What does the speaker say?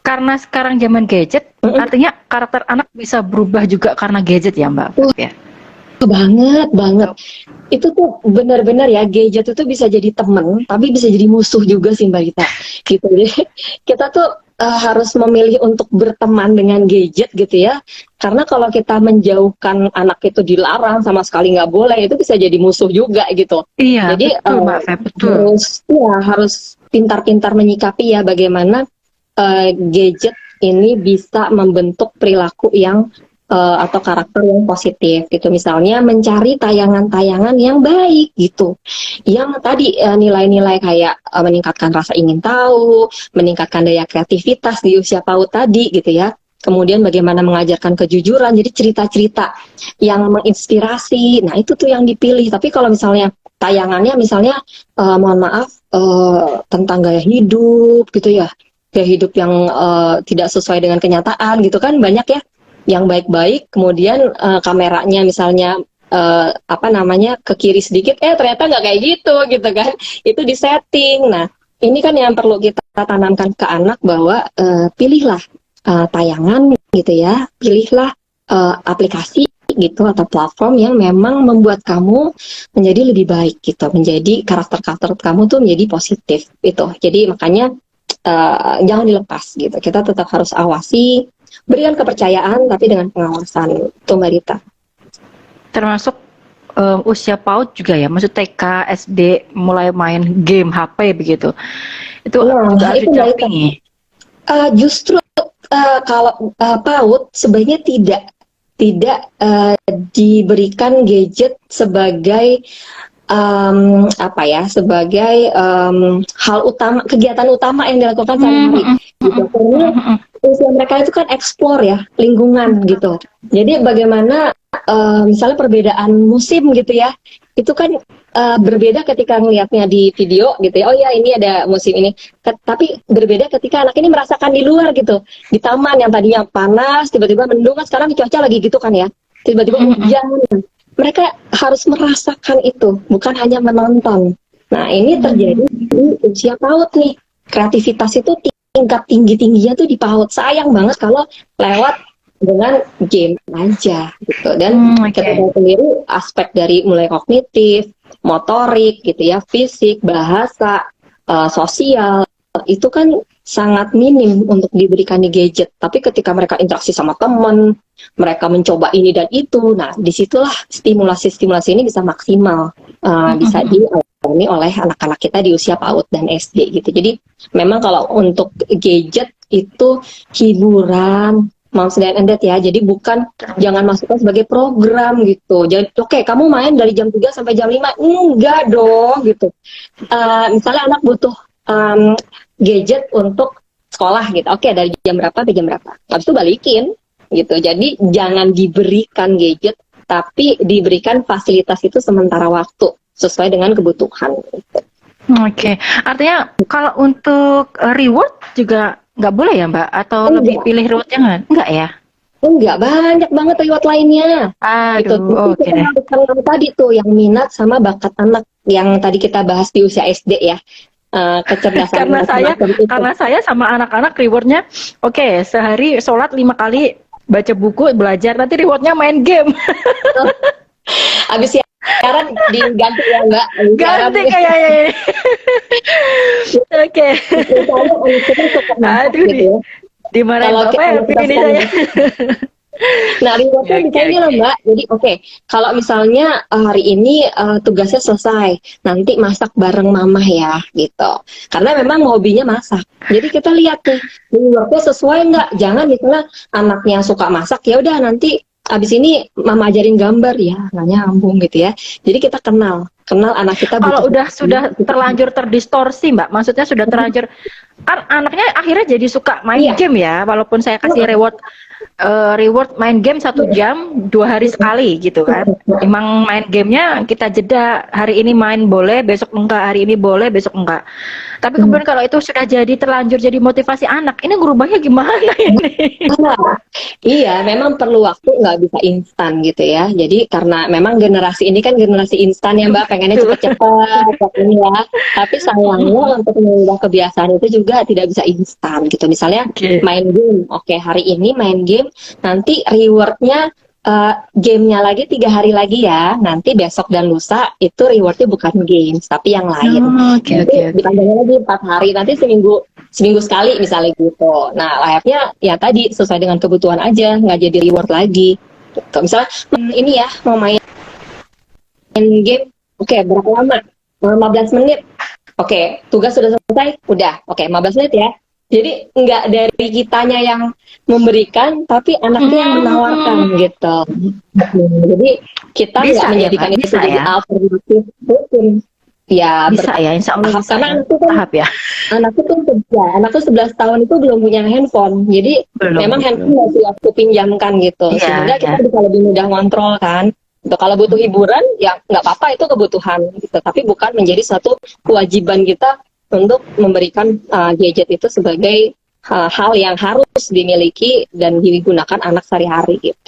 Karena sekarang zaman gadget, artinya karakter anak bisa berubah juga karena gadget ya Mbak? Ya. Banget, banget. Itu tuh benar-benar ya, gadget itu bisa jadi teman, tapi bisa jadi musuh juga sih Mbak Gita. Gitu. Jadi kita tuh harus memilih untuk berteman dengan gadget gitu ya. Karena kalau kita menjauhkan anak itu dilarang sama sekali nggak boleh, itu bisa jadi musuh juga gitu. Iya, Jadi betul Mbak Feb, betul. harus pintar-pintar menyikapi ya bagaimana gadget ini bisa membentuk perilaku yang atau karakter yang positif gitu. Misalnya mencari tayangan-tayangan yang baik gitu. Yang tadi nilai-nilai kayak meningkatkan rasa ingin tahu, meningkatkan daya kreativitas di usia PAUD tadi gitu ya. Kemudian bagaimana mengajarkan kejujuran, jadi cerita-cerita yang menginspirasi. Nah, itu tuh yang dipilih. Tapi kalau misalnya tayangannya misalnya mohon maaf tentang gaya hidup gitu ya. Gaya hidup yang tidak sesuai dengan kenyataan gitu kan banyak ya yang baik-baik, kemudian kameranya misalnya ke kiri sedikit, ternyata nggak kayak gitu kan, itu disetting. Nah, ini kan yang perlu kita tanamkan ke anak bahwa pilihlah tayangan gitu ya, pilihlah aplikasi gitu atau platform yang memang membuat kamu menjadi lebih baik gitu, menjadi karakter-karakter kamu tuh menjadi positif gitu. Jadi makanya jangan dilepas gitu. Kita tetap harus awasi, berikan kepercayaan tapi dengan pengawasan itu Mbak Rita. Termasuk usia PAUD juga ya, maksud TK, SD mulai main game HP begitu. Itu juga harus Itu Mbak Rita. didampingi. Justru kalau PAUD sebaiknya tidak diberikan gadget sebagai sebagai hal utama, kegiatan utama yang dilakukan sehari-hari gitu. Karena usia mereka itu kan eksplor ya lingkungan gitu. Jadi bagaimana misalnya perbedaan musim gitu ya, itu kan berbeda ketika ngelihatnya di video gitu ya. Oh ya, ini ada musim ini. Tapi berbeda ketika anak ini merasakan di luar gitu, di taman yang tadinya panas tiba-tiba mendung, kan sekarang cuaca lagi gitu kan ya, tiba-tiba hujan. Mereka harus merasakan itu, bukan hanya menonton. Nah, ini terjadi di usia PAUD nih. Kreativitas itu tingkat tinggi-tingginya tuh di PAUD. Sayang banget kalau lewat dengan game aja gitu. Dan kita tahu sendiri aspek dari mulai kognitif, motorik gitu ya, fisik, bahasa, sosial, itu kan sangat minim untuk diberikan di gadget. Tapi ketika mereka interaksi sama teman, mereka mencoba ini dan itu, nah disitulah stimulasi-stimulasi ini bisa maksimal, bisa dialami oleh anak-anak kita di usia PAUD dan SD gitu. Jadi memang kalau untuk gadget itu hiburan, moms dan endet ya, jadi jangan masukkan sebagai program gitu. Jadi oke, kamu main dari jam 3 sampai jam 5, enggak dong gitu. Misalnya anak butuh gadget untuk sekolah gitu, oke dari jam berapa sampai jam berapa, habis itu balikin gitu. Jadi jangan diberikan gadget, tapi diberikan fasilitas itu sementara waktu sesuai dengan kebutuhan gitu. Oke, artinya kalau untuk reward juga nggak boleh ya Mbak? Atau lebih pilih reward jangan? Enggak ya? Enggak, banyak banget reward lainnya. Gitu. Oke deh. Kita tadi tuh yang minat sama bakat anak yang tadi kita bahas di usia SD ya. Kecerdasan karena saya sama anak-anak rewardnya oke, sehari sholat 5 kali, baca buku, belajar, nanti rewardnya main game. Habis siaran diganti ya Mbak, ganti kayaknya. Oke. Aduh, dimarahin Bapak ya ini saya. Nah, rewardnya misalnya lah Mbak, jadi kalau misalnya hari ini tugasnya selesai, nanti masak bareng mama ya gitu, karena memang hobinya masak. Jadi kita lihat nih rewardnya sesuai nggak, jangan misalnya anaknya suka masak, ya udah nanti abis ini mama ajarin gambar, ya nggak nyambung gitu ya. Jadi kita kenal anak kita. Kalau sudah terlanjur terdistorsi Mbak, maksudnya sudah terlanjur, kan anaknya akhirnya jadi suka main game ya, walaupun saya kasih reward main game 1 jam 2 hari sekali gitu kan. Emang main gamenya kita jeda, hari ini main boleh, besok enggak, hari ini boleh, besok enggak. Tapi kemudian kalau itu sudah jadi terlanjur jadi motivasi anak, ini ngerubahnya gimana ini? Iya, memang perlu waktu, nggak bisa instan gitu ya. Jadi karena memang generasi ini kan generasi instan ya Mbak, pengennya Betul. cepet-cepet ya. Tapi sayangnya untuk mengubah kebiasaan itu juga tidak bisa instan gitu. Misalnya Oke. main game, oke hari ini main game, nanti rewardnya gamenya lagi 3 hari lagi ya. Nanti besok dan lusa itu rewardnya bukan games tapi yang lain. Oh, oke, Nanti oke, oke. dipanjangin lagi 4 hari, nanti seminggu sekali misalnya gitu. Nah, layaknya ya tadi sesuai dengan kebutuhan aja, nggak jadi reward lagi. Gitu. Misalnya ini ya mau main game, oke berapa lama? 15 menit. Oke, tugas sudah selesai, udah. Oke, 15 menit ya. Jadi nggak dari kitanya yang memberikan, tapi anaknya yang menawarkan gitu. Jadi kita nggak Bisa ya, menjadikan Mbak? itu Bisa jadi ya? alternatif hukum. Ya, Bisa ya, insya Allah bertahap. bisa Karena ya. anakku kan Tahap ya? anakku 11 tahun itu belum punya handphone. Jadi memang handphone Belum. masih aku pinjamkan gitu. Iya, Sehingga iya. kita bisa lebih mudah ngontrol kan. Gitu. Kalau butuh hiburan, ya nggak apa-apa itu kebutuhan. Gitu. Tapi bukan menjadi satu kewajiban kita untuk memberikan gadget itu sebagai hal yang harus dimiliki dan digunakan anak sehari-hari gitu.